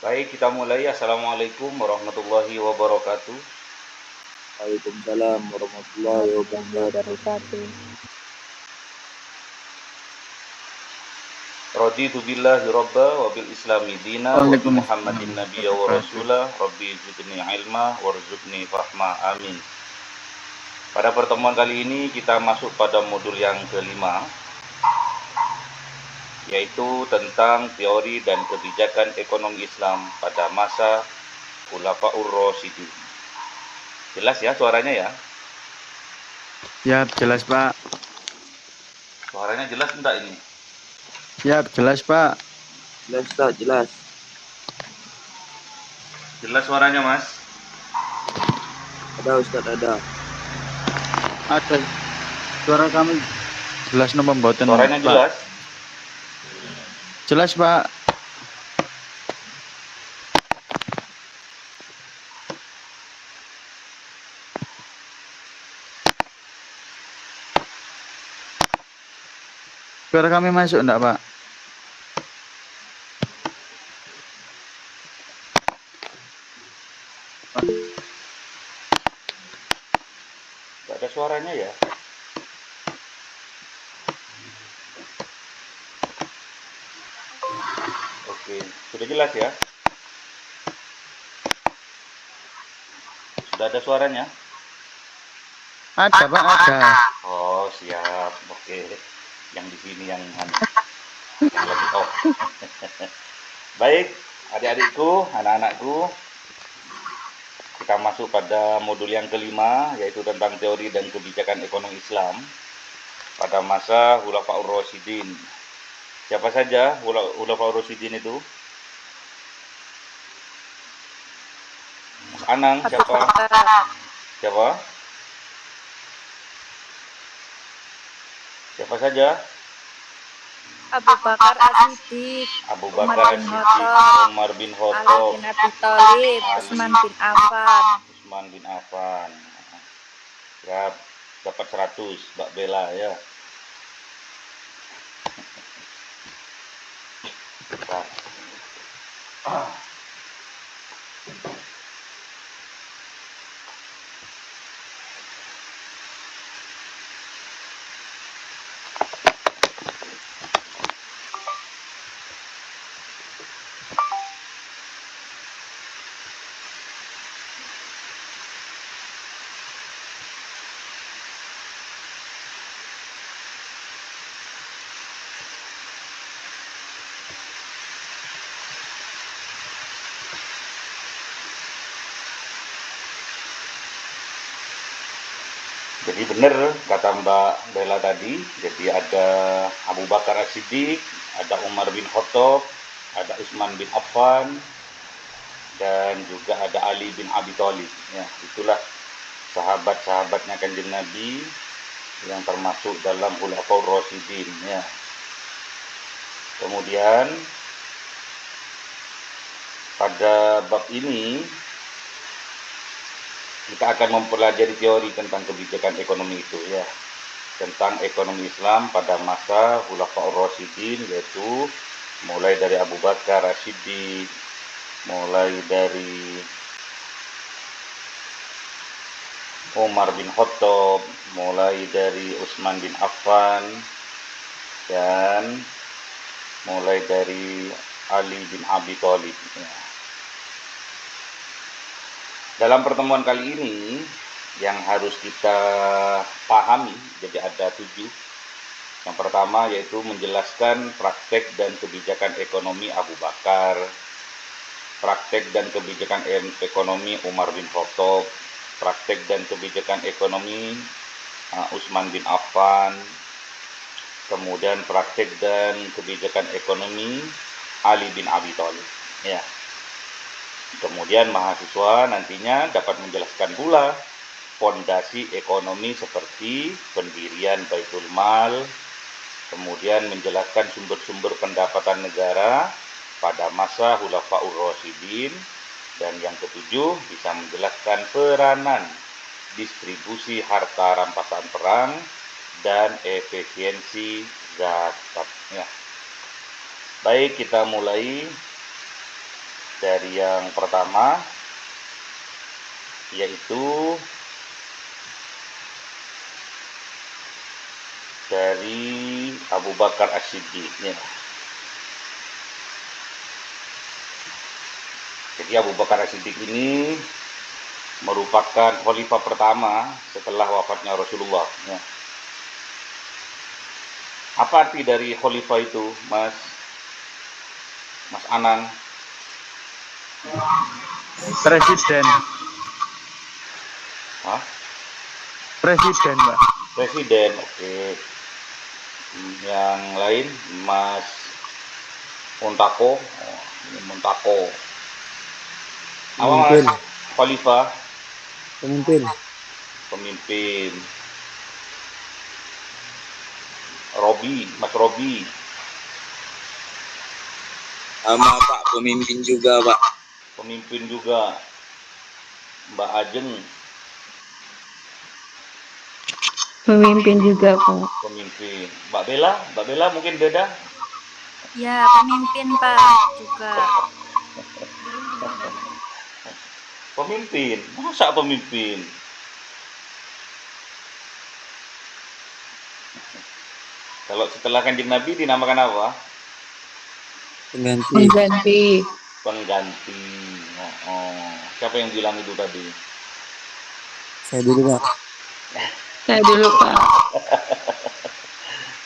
Baik, kita mulai. Assalamualaikum warahmatullahi wabarakatuh. Waalaikumsalam warahmatullahi Warahmatullahi wabarakatuh. wabarakatuh. Raditu billahi robba wa bil islami dina wa bi muhammadin nabiyya wa rasulah rabbi zidni ilma warzuqni fahma amin. Pada pertemuan kali ini kita masuk pada modul yang kelima, yaitu tentang teori dan kebijakan ekonomi Islam pada masa Khulafaur Rasyidin. Jelas ya suaranya ya? Siap, jelas Pak. Suaranya jelas enggak ini? Siap, jelas Pak. Jelas tak? Jelas. Jelas suaranya Mas? Ada Ustadz, ada. Ada suara kami jelas nomor mboten Suaranya Pak. jelas? Jelas Pak. Suara kami masuk enggak Pak? Enggak ada suaranya ya? Oke, sudah jelas ya? Sudah ada suaranya? Ada Pak, ada. Oh, siap. Oke. Yang di sini yang lagi off. Baik, adik-adikku, anak-anakku, kita masuk pada modul yang kelima, yaitu tentang teori dan kebijakan ekonomi Islam pada masa Khulafaur Rasyidin. Siapa saja Khulafaur Rasyidin itu? Mas Anang, siapa? Siapa? Siapa saja? Abu Bakar As-Siddiq, Abu Umar Bakar bin As-Siddiq, Khattab, Umar bin Ali Khattab, bin Abi Thalib, Ali, Utsman bin Affan. Utsman bin Affan. Ya, dapat 100 Mbak Bella ya. Nah, jadi benar kata Mbak Bella tadi, jadi ada Abu Bakar As-Siddiq, ada Umar bin Khattab, ada Utsman bin Affan, dan juga ada Ali bin Abi Thalib. Ya, itulah sahabat-sahabatnya Kanjeng Nabi yang termasuk dalam Khulafaur Rasyidin ya. Kemudian pada bab ini kita akan mempelajari teori tentang kebijakan ekonomi itu ya, tentang ekonomi Islam pada masa Khulafaur Rasyidin, yaitu mulai dari Abu Bakar As-Siddiq, mulai dari Umar bin Khattab, mulai dari Utsman bin Affan, dan mulai dari Ali bin Abi Thalib ya. Dalam pertemuan kali ini yang harus kita pahami, jadi ada 7. Yang pertama yaitu menjelaskan praktek dan kebijakan ekonomi Abu Bakar, praktek dan kebijakan ekonomi Umar bin Khattab, praktek dan kebijakan ekonomi Utsman bin Affan, kemudian praktek dan kebijakan ekonomi Ali bin Abi Thalib ya. Kemudian mahasiswa nantinya dapat menjelaskan pula fondasi ekonomi seperti pendirian Baitul Mal, kemudian menjelaskan sumber-sumber pendapatan negara pada masa Khulafaur Rasyidin, dan yang ketujuh bisa menjelaskan peranan distribusi harta rampasan perang dan efisiensi zakat ya. Baik, kita mulai. Dari yang pertama yaitu dari Abu Bakar As-Siddiq ya. Jadi Abu Bakar As-Siddiq ini merupakan khalifah pertama setelah wafatnya Rasulullah ya. Apa arti dari khalifah itu, Mas Anan? Presiden. Hah? Presiden, Pak. Presiden, oke. Yang lain, Mas Muntako. Oh, ini Muntako. Apa Pemimpin. Mas? Khalifah, Pemimpin. pemimpin. Robi, Mas Robi. Sama Pak, pemimpin juga Pak. Pemimpin juga. Mbak Ajeng, Pemimpin juga, Pak. pemimpin. Mbak Bella mungkin beda. Ya, pemimpin Pak juga. Pemimpin, masa pemimpin? Kalau setelah Kanjeng Nabi dinamakan apa? Pengganti. Pengganti. Pengganti. Siapa yang bilang itu tadi? Saya dulu Pak. Saya dulu, Pak.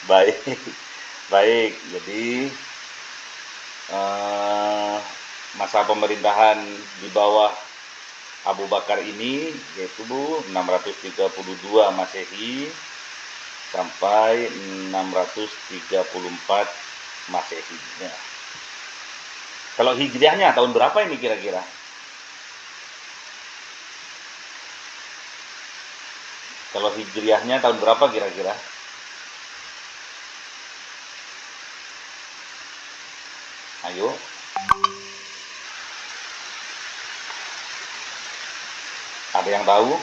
Baik, baik. Jadi masa pemerintahan di bawah Abu Bakar ini yaitu 632 Masehi sampai 634 Masehi. Ya. Kalau hijriahnya tahun berapa ini kira-kira? Kalau hijriahnya tahun berapa kira-kira? Ayo. Ada yang tahu?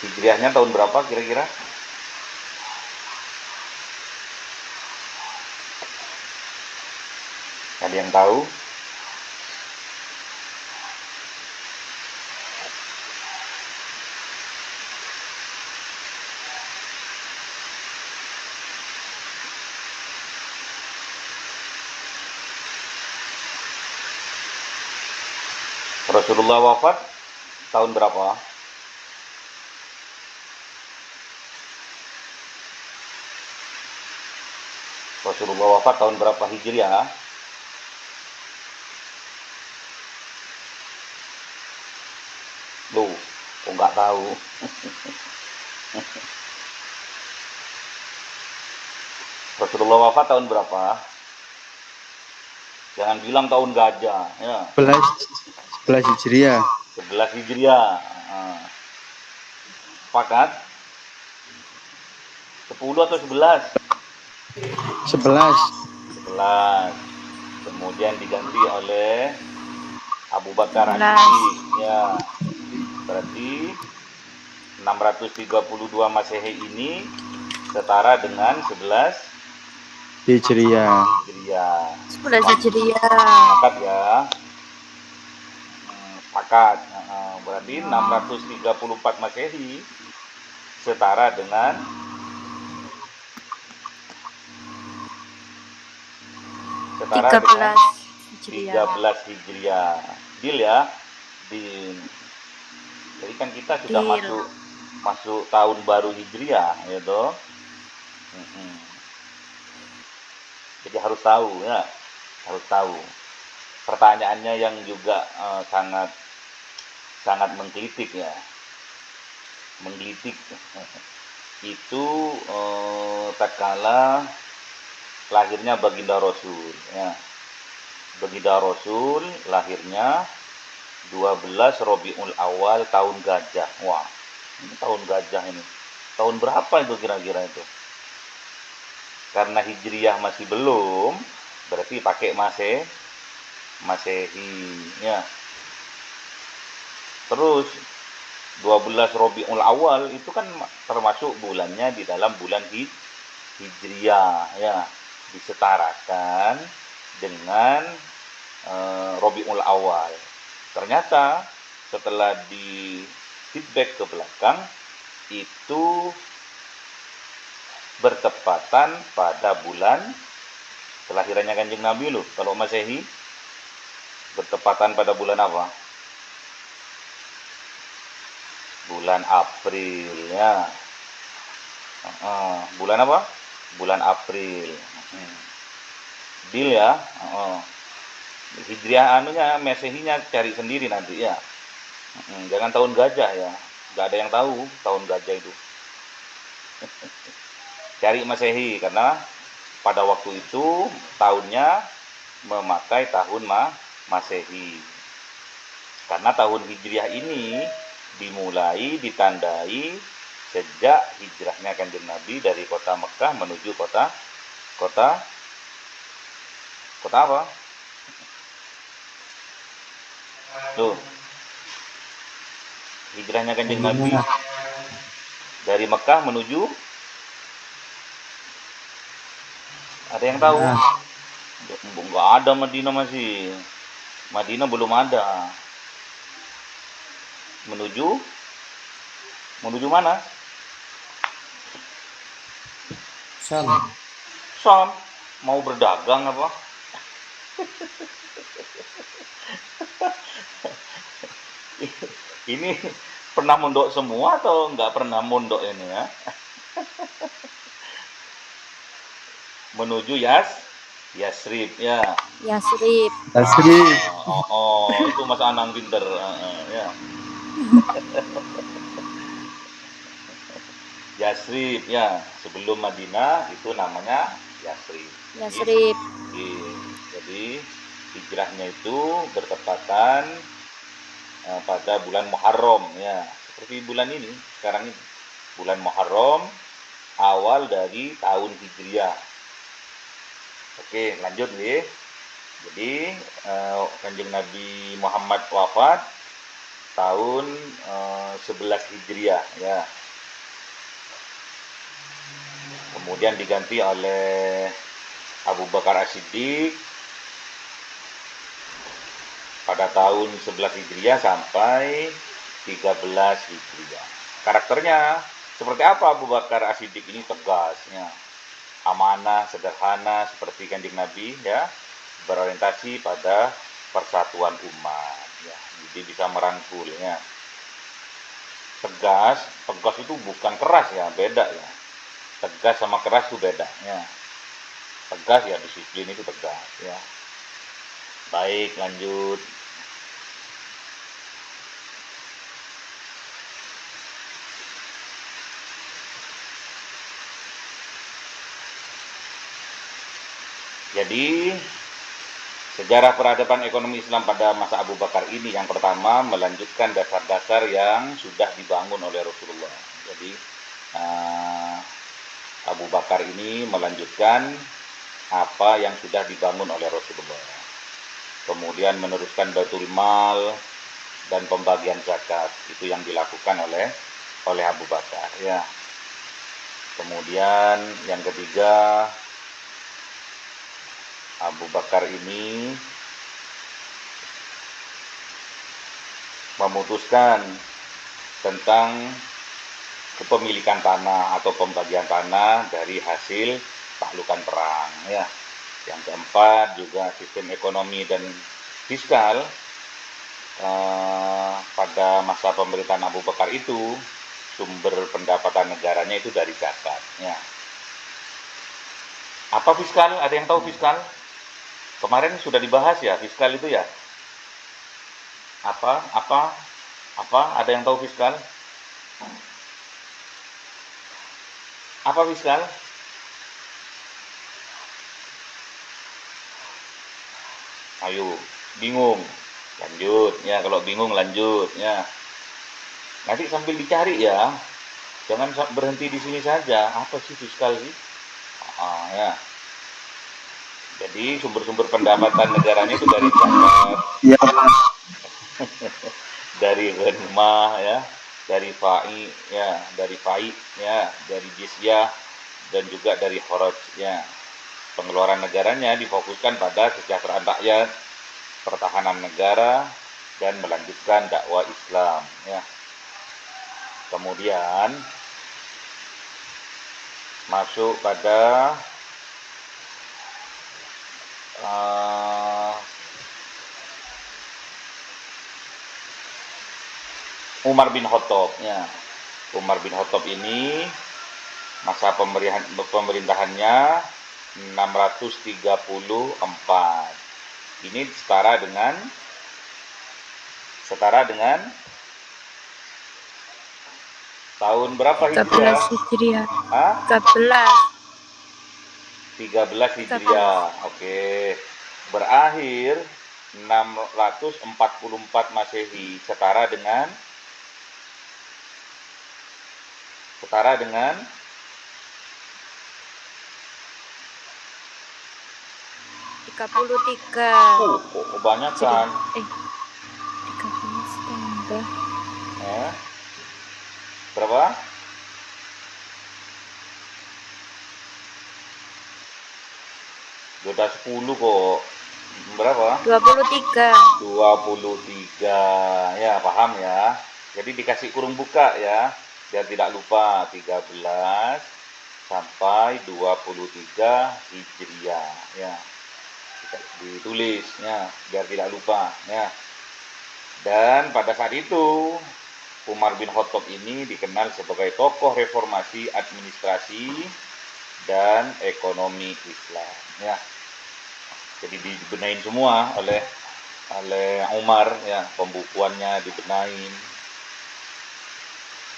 Hijriahnya tahun berapa kira-kira? Ada yang tahu? Rasulullah wafat tahun berapa? Rasulullah wafat tahun berapa Hijriah? Loh, kok nggak tahu? Rasulullah wafat tahun berapa? Jangan bilang tahun gajah, ya. 11 Hijriah. 11 Hijriah. Sepakat? 10 atau 11? 11. 11. Kemudian diganti oleh Abu Bakar 11. As-Siddiq. Ya. Berarti 632 Masehi ini setara dengan 11 Hijriah. Hijriah. 11 Hijriah. Sepakat ya. Sepakat. Berarti 634 Masehi setara dengan setara 13 dengan Hijriah. 13 Hijriah. Deal ya. Deal. Jadi kan kita sudah Deal. masuk tahun baru Hijriah, ya toh. Jadi harus tahu ya, harus tahu. Pertanyaannya yang juga sangat sangat menggelitik ya, menggelitik. Itu tatkala lahirnya Baginda Rasul. Ya. Baginda Rasul lahirnya 12 Rabiul Awal tahun gajah. Wah, ini tahun gajah ini. Tahun berapa itu kira-kira itu? Karena Hijriah masih belum, berarti pakai Masehi ya. Terus 12 Rabiul Awal itu kan termasuk bulannya di dalam bulan Hijriah ya. disetarakan dengan Rabiul Awal. Ternyata setelah di feedback ke belakang itu bertepatan pada bulan kelahirannya Kanjeng Nabi loh. Kalau Masehi bertepatan pada bulan apa? Bulan April ya. Bulan apa? Bulan April. Deal ya. Hijriah anunya, Masehinya cari sendiri nanti ya. Jangan tahun gajah ya. Gak ada yang tahu tahun gajah itu. Cari Masehi karena pada waktu itu tahunnya memakai tahun Masehi. Karena tahun Hijriah ini dimulai ditandai sejak hijrahnya Kanjeng Nabi dari kota Mekah menuju kota apa? Tuh. Hijrahnya Kanjeng Nabi dari Mekah menuju, ada yang tahu? Enggak ada, Madinah masih. Madinah belum ada. Menuju mana? Sam. Mau berdagang apa? Ini pernah mondok semua atau nggak pernah mondok ini ya? Menuju Yasrib ya. Yasrib. Itu Mas Anang pinter ya. Yasrib ya, sebelum Madinah itu namanya Yasrib. Jadi hijrahnya itu bertepatan pada bulan Muharram ya, seperti bulan ini sekarang ini, bulan Muharram awal dari tahun Hijriah. Oke, lanjut nih. Jadi Kanjeng Nabi Muhammad wafat tahun 11 Hijriah ya. Kemudian diganti oleh Abu Bakar As-Siddiq pada tahun 11 Hijriah sampai 13 Hijriah. Karakternya seperti apa Abu Bakar As-Siddiq ini? Tegasnya, amanah, sederhana seperti Kanjeng Nabi ya, berorientasi pada persatuan umat ya. Jadi bisa merangkul ya. Tegas itu bukan keras ya, beda ya. Tegas sama keras itu beda ya. Tegas ya disiplin itu tegas ya. Baik, lanjut. Jadi sejarah peradaban ekonomi Islam pada masa Abu Bakar ini yang pertama melanjutkan dasar-dasar yang sudah dibangun oleh Rasulullah. Jadi Abu Bakar ini melanjutkan apa yang sudah dibangun oleh Rasulullah. Kemudian meneruskan Baitul Mal dan pembagian zakat, itu yang dilakukan oleh Abu Bakar ya. Kemudian yang ketiga, Abu Bakar ini memutuskan tentang kepemilikan tanah atau pembagian tanah dari hasil taklukan perang ya. Yang keempat juga sistem ekonomi dan fiskal pada masa pemerintahan Abu Bakar itu sumber pendapatan negaranya itu dari zakat ya. Apa fiskal? Ada yang tahu fiskal? Kemarin sudah dibahas ya fiskal itu ya. Apa? Ada yang tahu fiskal? Apa fiskal? Ayo, bingung? Lanjut ya, kalau bingung lanjut ya. Nanti sambil dicari ya. Jangan berhenti di sini saja. Apa sih fiskal sih? Ya. Jadi sumber-sumber pendapatan negaranya itu dari zakat. Iya, Dari ghanimah ya, dari fai ya, dari jizyah dan juga dari kharaj ya. Pengeluaran negaranya difokuskan pada kesejahteraan rakyat, pertahanan negara, dan melanjutkan dakwah Islam. Ya. Kemudian masuk pada Umar bin Khattab. Ya. Umar bin Khattab ini masa pemerintahannya 634. Ini setara dengan tahun berapa 13 Hijriah? Hijriah. Hah? 13 Hijriah. Oke. Berakhir 644 Masehi, setara dengan 33. kebanyakan. 13 tambah. Berapa? Udah 10 kok. Berapa? 23. 23. Ya, paham ya. Jadi dikasih kurung buka ya, biar tidak lupa. 13 sampai 23 Hijriah ya. Ditulis ya, biar tidak lupa ya. Dan pada saat itu Umar bin Khattab ini dikenal sebagai tokoh reformasi administrasi dan ekonomi Islam ya. Jadi dibenahin semua oleh Umar ya, pembukuannya dibenahin,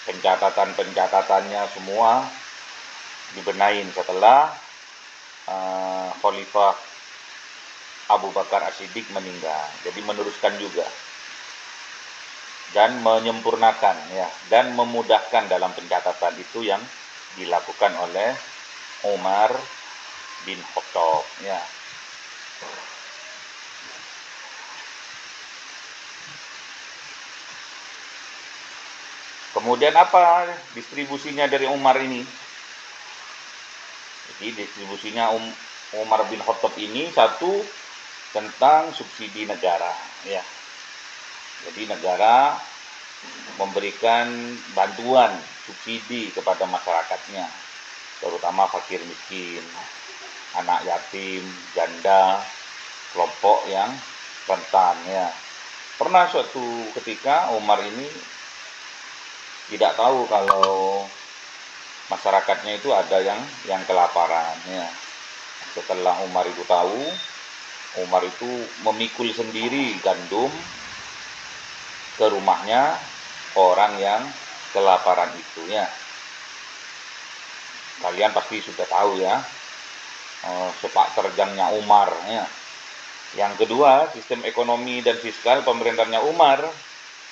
pencatatannya semua dibenahin setelah Khalifah Abu Bakar As-Siddiq meninggal. Jadi meneruskan juga dan menyempurnakan ya, dan memudahkan dalam pencatatan itu yang dilakukan oleh Umar bin Khattab ya. Kemudian apa distribusinya dari Umar ini? Jadi distribusinya Umar bin Khattab ini, satu, tentang subsidi negara ya. Jadi negara memberikan bantuan subsidi kepada masyarakatnya, terutama fakir miskin, anak yatim, janda, kelompok yang rentan ya. Pernah suatu ketika Umar ini tidak tahu kalau masyarakatnya itu ada yang kelaparan ya. Setelah Umar itu tahu, Umar itu memikul sendiri gandum ke rumahnya orang yang kelaparan itu ya. Kalian pasti sudah tahu ya, sepak terjangnya Umar ya. Yang kedua, sistem ekonomi dan fiskal pemerintahnya Umar,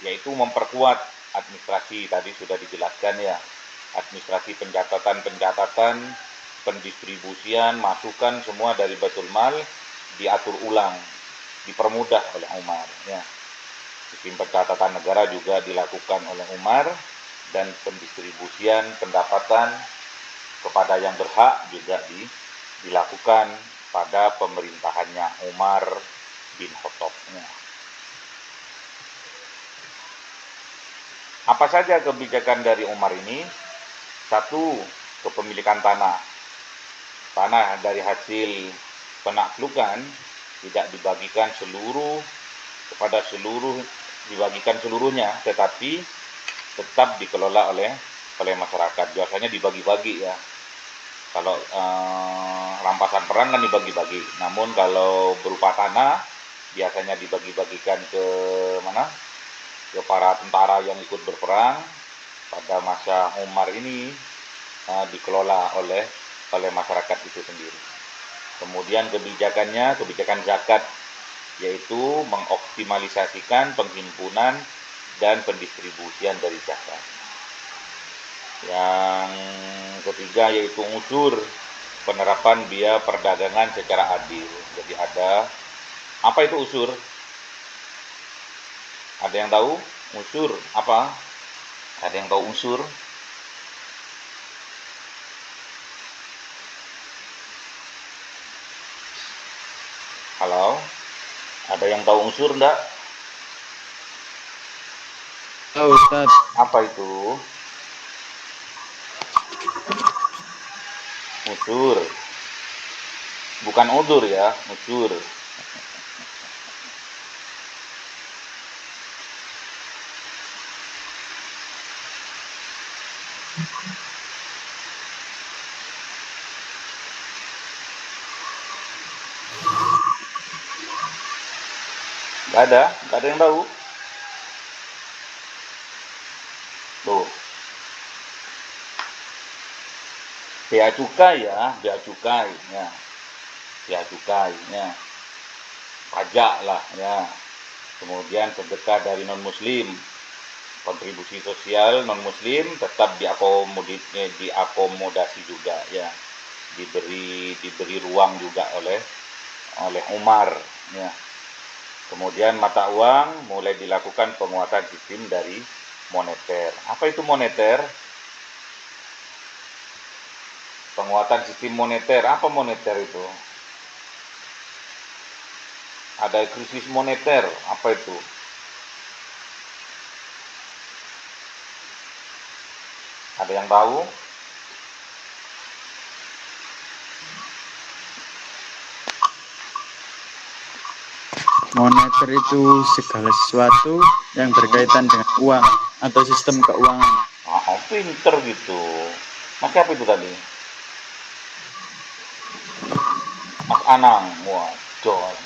yaitu memperkuat administrasi, tadi sudah dijelaskan ya, administrasi pencatatan, pendistribusian, masukan semua dari Baitul Mal diatur ulang, dipermudah oleh Umar ya. Sistem pencatatan negara juga dilakukan oleh Umar, dan pendistribusian pendapatan kepada yang berhak juga dilakukan pada pemerintahannya Umar bin Khattab. Apa saja kebijakan dari Umar ini? Satu, kepemilikan tanah. Tanah dari hasil penaklukan tidak dibagikan dibagikan seluruhnya, tetapi tetap dikelola oleh masyarakat. Biasanya dibagi-bagi ya. Kalau rampasan perang kan dibagi-bagi. Namun kalau berupa tanah biasanya dibagi-bagikan ke mana? Ke para tentara yang ikut berperang. Pada masa Umar ini dikelola oleh masyarakat itu sendiri. Kemudian kebijakan zakat, yaitu mengoptimalisasikan penghimpunan dan pendistribusian dari zakat. Yang ketiga yaitu unsur penerapan biaya perdagangan secara adil. Jadi ada, apa itu unsur? Ada yang tahu unsur apa? Ada yang tahu unsur? Halo, ada yang tahu unsur enggak? Oh, Ustaz. Apa itu? Unsur. Bukan udur ya, unsur. Gak ada yang tahu. Tuh, bea cukai ya, bea cukai ya, bea cukai ya, pajak lah ya. Kemudian sedekah dari non muslim, kontribusi sosial non muslim tetap diakomodasi juga ya, diberi ruang juga oleh Umar ya. Kemudian mata uang mulai dilakukan penguatan sistem dari moneter. Apa itu moneter? Penguatan sistem moneter. Apa moneter itu? Ada krisis moneter. Apa itu? Ada yang tahu? Moneter itu segala sesuatu yang berkaitan dengan uang atau sistem keuangan. Ah, pinter gitu. Mas siapa itu tadi? Mas Anang. Wah, jos.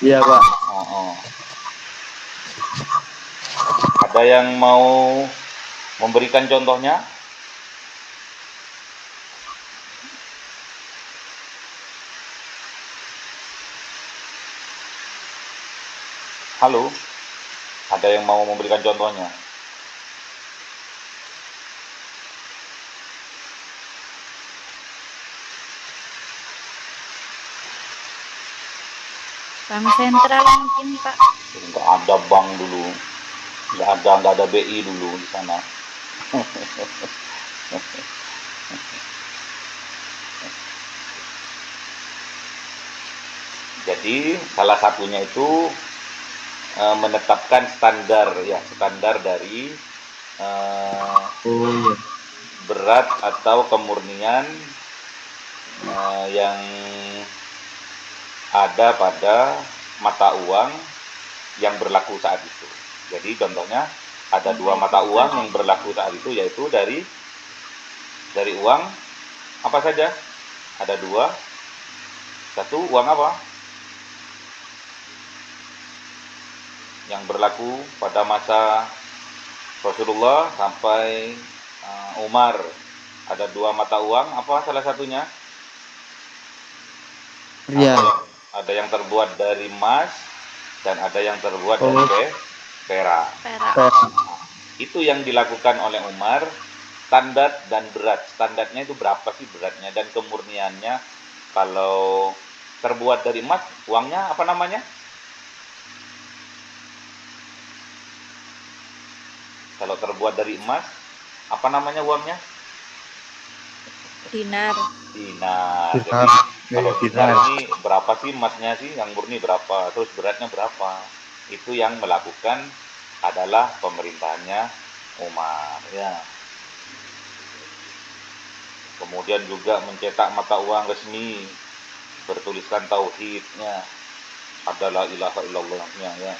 Iya, Pak. Ada yang mau memberikan contohnya? Halo? Ada yang mau memberikan contohnya? Bank sentral mungkin, Pak. Nggak ada bank dulu. Nggak ada BI dulu di sana. Jadi salah satunya itu menetapkan standar ya, standar dari Oh, iya. berat atau kemurnian yang ada pada mata uang yang berlaku saat itu. Jadi contohnya ada dua mata uang yang berlaku saat itu, yaitu dari uang apa saja? Ada dua. Satu uang apa? Yang berlaku pada masa Rasulullah sampai Umar. Ada dua mata uang, apa salah satunya? Iya. Ada yang terbuat dari emas dan ada yang terbuat Oh. dari perak. Perak. Itu yang dilakukan oleh Umar, standar dan berat. Standarnya itu berapa sih beratnya dan kemurniannya. Kalau terbuat dari emas, uangnya apa namanya? Kalau terbuat dari emas, apa namanya uangnya? Dinar. Dinar. Jadi Dinar. kalau dinar Dinar. ini berapa sih emasnya sih? Yang murni berapa? Terus beratnya berapa? Itu yang melakukan adalah pemerintahnya Umar ya. Kemudian juga mencetak mata uang resmi bertuliskan tauhidnya, ada la ilaha illallahnya ya.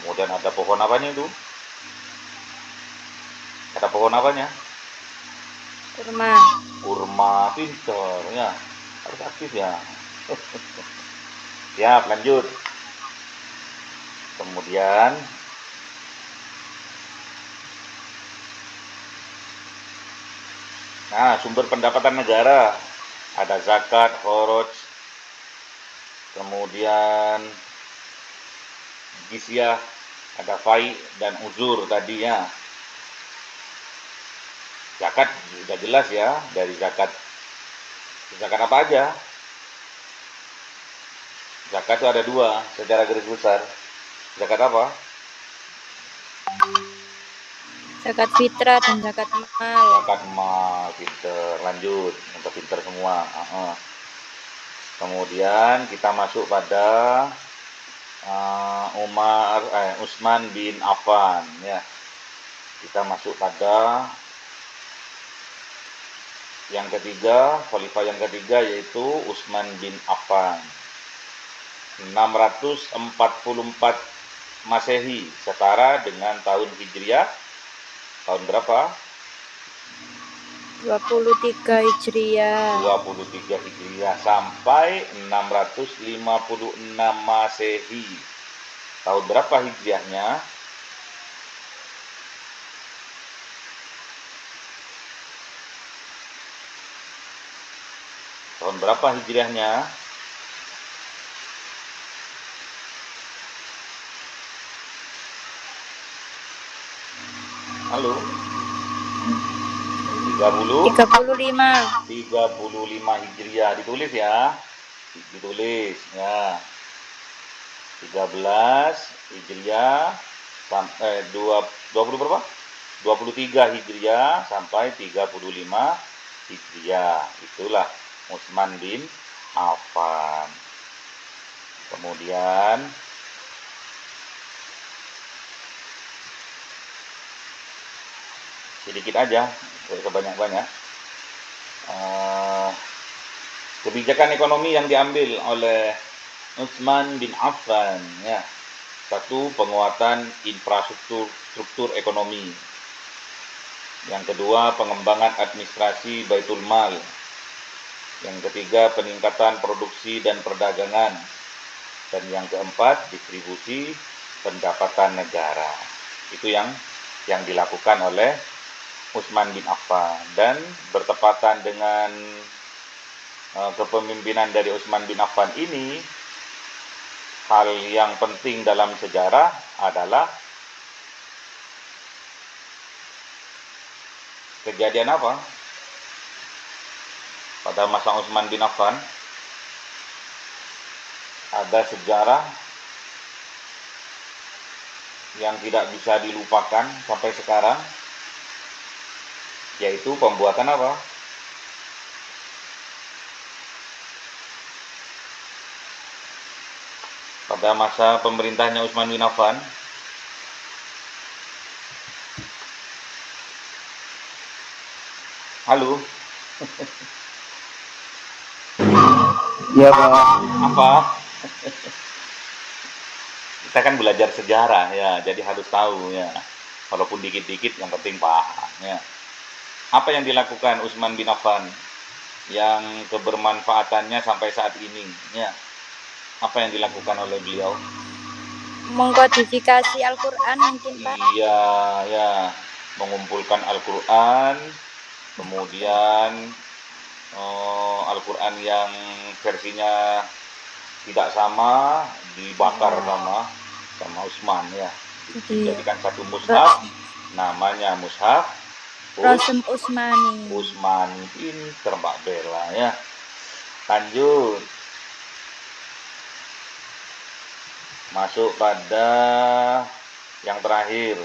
Kemudian ada pohon apanya itu? Ada pohon apanya? Kurma. Kurma, pinter ya. Harus aktif ya. Siap, lanjut. Kemudian sumber pendapatan negara ada zakat, khoroj, kemudian jizyah, ada fai dan uzur tadi ya. Zakat sudah jelas ya, dari zakat apa aja? Zakat itu ada dua secara garis besar. Zakat apa? Zakat fitrah dan zakat mal. Zakat mal, pinter. Lanjut, untuk pinter semua. Kemudian kita masuk pada Utsman bin Affan ya. Kita masuk pada yang ketiga, khalifah yang ketiga yaitu Utsman bin Affan. 644 Masehi setara dengan tahun Hijriah tahun berapa? 23 Hijriah. 23 Hijriah sampai 656 Masehi. Tahun berapa Hijriahnya? Tahun berapa Hijriahnya? Halo? 30? 35. 35 Hijriah. Ditulis ya. Ditulis ya. 13 Hijriah sampai 20 berapa? 23 Hijriah sampai 35 Hijriah. Itulah Utsman bin Affan. Kemudian sedikit aja, sebanyak-banyak. Kebijakan ekonomi yang diambil oleh Utsman bin Affan ya. Satu, penguatan infrastruktur ekonomi. Yang kedua, pengembangan administrasi Baitul Mal. Yang ketiga, peningkatan produksi dan perdagangan. Dan yang keempat, distribusi pendapatan negara. Itu yang dilakukan oleh Utsman bin Affan. Dan bertepatan dengan kepemimpinan dari Utsman bin Affan ini, hal yang penting dalam sejarah adalah kejadian apa? Pada masa Utsman bin Affan ada sejarah yang tidak bisa dilupakan sampai sekarang, yaitu pembuatan apa? Pada masa pemerintahnya Utsman bin Affan, halo? Iya Pak. Apa? Kita kan belajar sejarah ya, jadi harus tahu ya. Walaupun dikit-dikit yang penting paham ya. Apa yang dilakukan Utsman bin Affan yang kebermanfaatannya sampai saat ini ya? Apa yang dilakukan oleh beliau? Mengkodifikasi Al-Quran mungkin Pak. Iya ya, mengumpulkan Al-Quran, kemudian Al-Quran yang versinya tidak sama dibakar sama Utsman ya, dijadikan satu mushaf, namanya mushaf Rasul Utsmani. Utsmani. Ini terbak bela ya. Lanjut, masuk pada yang terakhir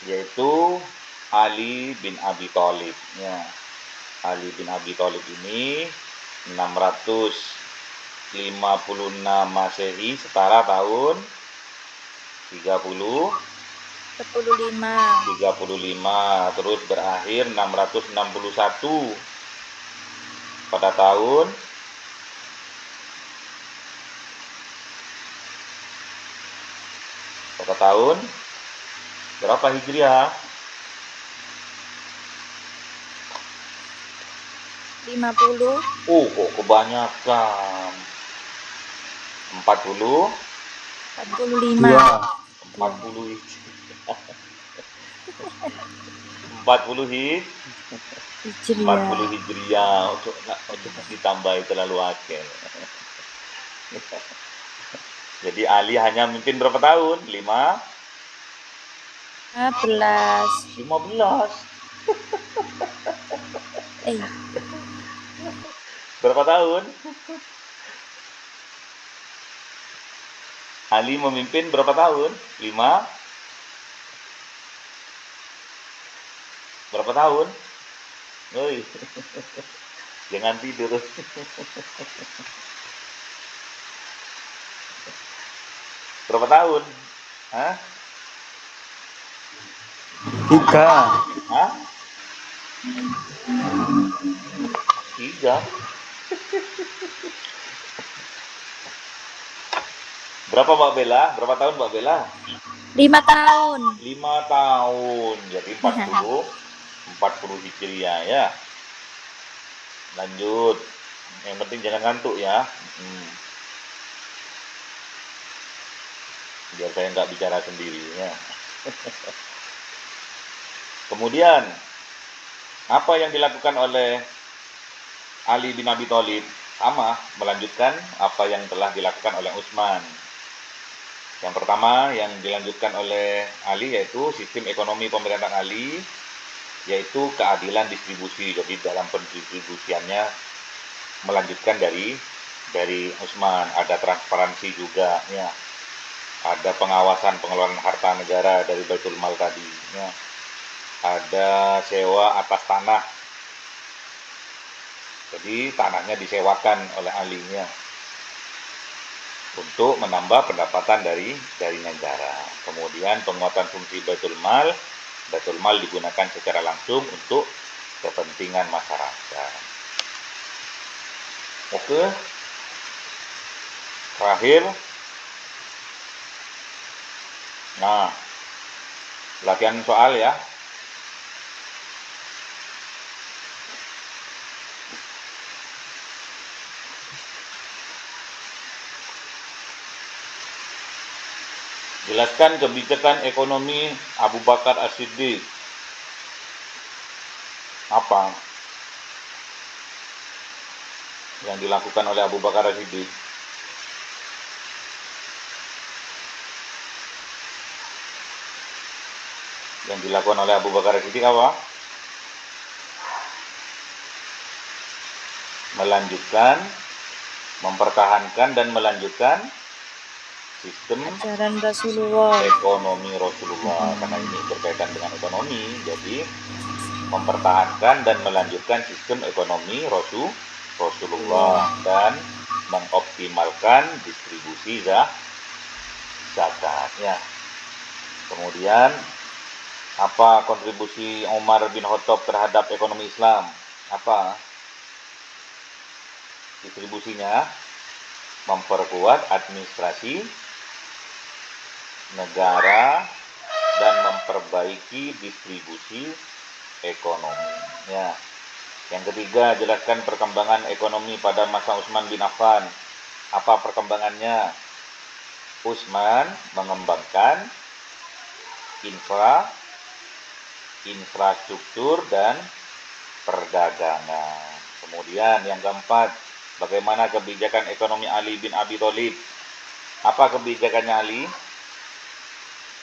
yaitu Ali bin Abi Thalib ya. Ali bin Abi Thalib ini 656 Masehi setara tahun 35 terus berakhir 661 pada tahun berapa Hijriah? 50. Oh, kok kebanyakan. 40 45. 40 40 Hijriah. 40 Hijriah. Untuk ditambahi terlalu akeh. Jadi Ali hanya memimpin berapa tahun? 15. Berapa tahun? Ali memimpin berapa tahun? 5. Berapa tahun? Oi. Jangan tidur. Berapa tahun? Hah? 3. Hah? 3. Berapa Mbak Bella? Berapa tahun Mbak Bella? 5 tahun. 5 tahun. Jadi 40 Hijriah ya. Lanjut. Yang penting jangan ngantuk ya. Biar saya nggak bicara sendiri ya. Kemudian apa yang dilakukan oleh Ali bin Abi Thalib? Sama, melanjutkan apa yang telah dilakukan oleh Utsman. Yang pertama yang dilanjutkan oleh Ali yaitu sistem ekonomi pemerintahan Ali, yaitu keadilan distribusi. Jadi dalam pendistribusiannya melanjutkan dari Utsman, ada transparansi juga ya. Ada pengawasan pengelolaan harta negara dari Baitul Mal tadi ya. Ada sewa atas tanah. Jadi tanahnya disewakan oleh alinya untuk menambah pendapatan dari negara. Kemudian penguatan fungsi Baitul Mal. Baitul Mal digunakan secara langsung untuk kepentingan masyarakat. Oke. Terakhir. Nah, latihan soal ya. Jelaskan kebijakan ekonomi Abu Bakar As-Siddiq. Apa yang dilakukan oleh Abu Bakar As-Siddiq? Yang dilakukan oleh Abu Bakar As-Siddiq apa? Melanjutkan, mempertahankan dan melanjutkan sistem Ajaran Rasulullah. ekonomi Rasulullah. Karena ini berkaitan dengan ekonomi, jadi mempertahankan dan melanjutkan sistem ekonomi Rasulullah dan mengoptimalkan distribusi zakatnya. Kemudian apa kontribusi Umar bin Khattab terhadap ekonomi Islam? Apa distribusinya? Memperkuat administrasi negara dan memperbaiki distribusi ekonominya. Yang ketiga, jelaskan perkembangan ekonomi pada masa Utsman bin Affan. Apa perkembangannya? Utsman mengembangkan infrastruktur dan perdagangan. Kemudian yang keempat, bagaimana kebijakan ekonomi Ali bin Abi Thalib? Apa kebijakannya Ali?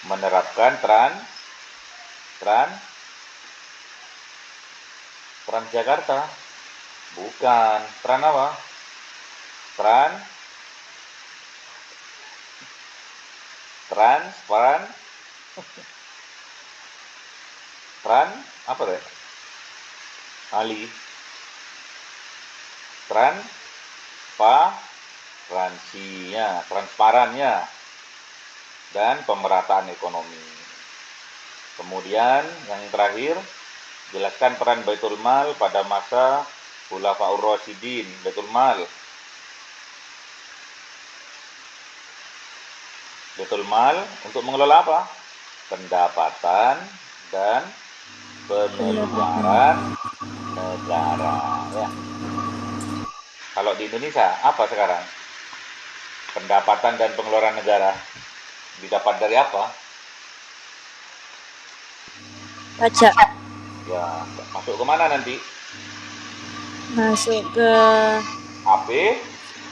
Menerapkan Transjakarta. Bukan. Tran apa? Tran apa deh? Ali. Transparannya dan pemerataan ekonomi. Kemudian yang terakhir, jelaskan peran Baitul Mal pada masa Khulafaur Rasyidin. Baitul Mal untuk mengelola apa? Pendapatan dan pengeluaran negara ya. Kalau di Indonesia apa sekarang? Pendapatan dan pengeluaran negara didapat dari apa? Pajak. Ya, masuk ke mana nanti? Masuk ke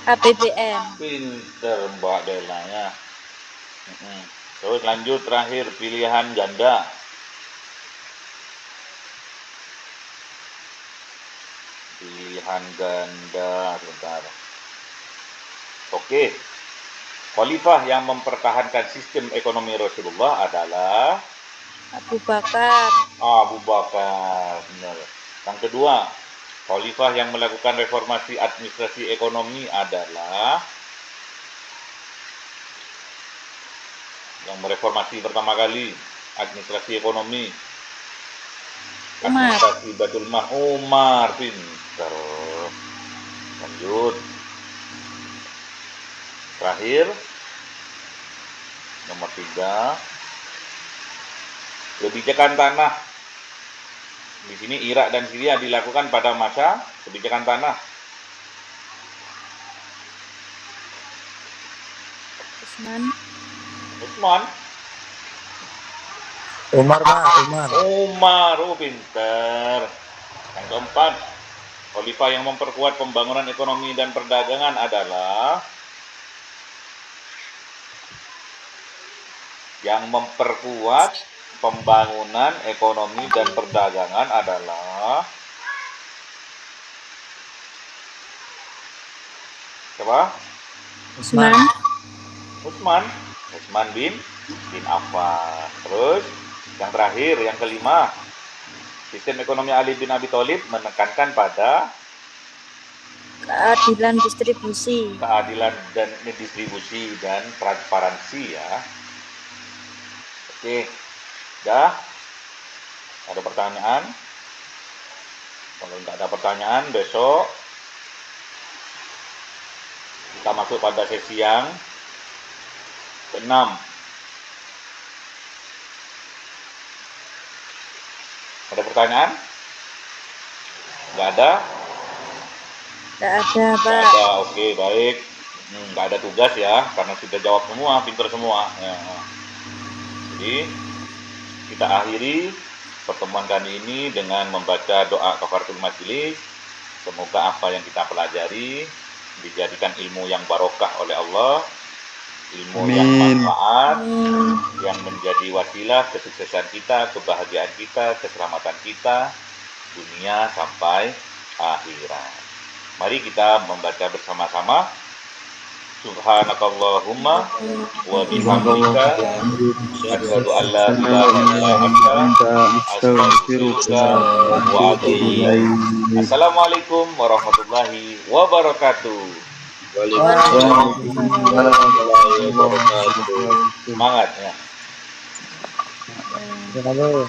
APBN. Pinter Mbak Bella ya. Terus lanjut terakhir, pilihan ganda. Sebentar. Oke. Khalifah yang mempertahankan sistem ekonomi Rasulullah adalah Abu Bakar. Abu Bakar. Benar. Yang kedua, Khalifah yang melakukan reformasi administrasi ekonomi adalah yang mereformasi pertama kali administrasi ekonomi. Umar. Administrasi Baitul Mal. Umar, pintar. Lanjut. Terakhir, nomor 3, kebijakan tanah. Di sini Irak dan Syria dilakukan pada masa kebijakan tanah. Usman. Utsman. Umar, Pak. Umar. Umar, oh pintar. Yang keempat, khalifah yang memperkuat pembangunan ekonomi dan perdagangan adalah yang memperkuat pembangunan ekonomi dan perdagangan adalah siapa? Usman. Utsman bin Affan. Terus yang terakhir, yang kelima, sistem ekonomi Ali bin Abi Thalib menekankan pada Keadilan distribusi. keadilan dan distribusi dan transparansi ya. Oke, dah. Ada pertanyaan? Kalau nggak ada pertanyaan, besok kita masuk pada sesi yang ke-6. Ada pertanyaan? Nggak ada? Tidak ada, Nggak Pak. ada, oke, baik. Nggak ada tugas ya, karena sudah jawab semua, pintar semua. Ya. Jadi, kita akhiri pertemuan kali ini dengan membaca doa kafaratul majelis. Semoga apa yang kita pelajari dijadikan ilmu yang barokah oleh Allah, ilmu yang Amin. manfaat, Amin. yang menjadi wasilah kesuksesan kita, kebahagiaan kita, keselamatan kita, dunia sampai akhirat. Mari kita membaca bersama-sama. Subhanakallahumma wa bihamdika asyhadu an la ilaha illa anta astaghfiruka wa atubu ilaik. Assalamualaikum warahmatullahi wabarakatuh. Semangat ya. Halo.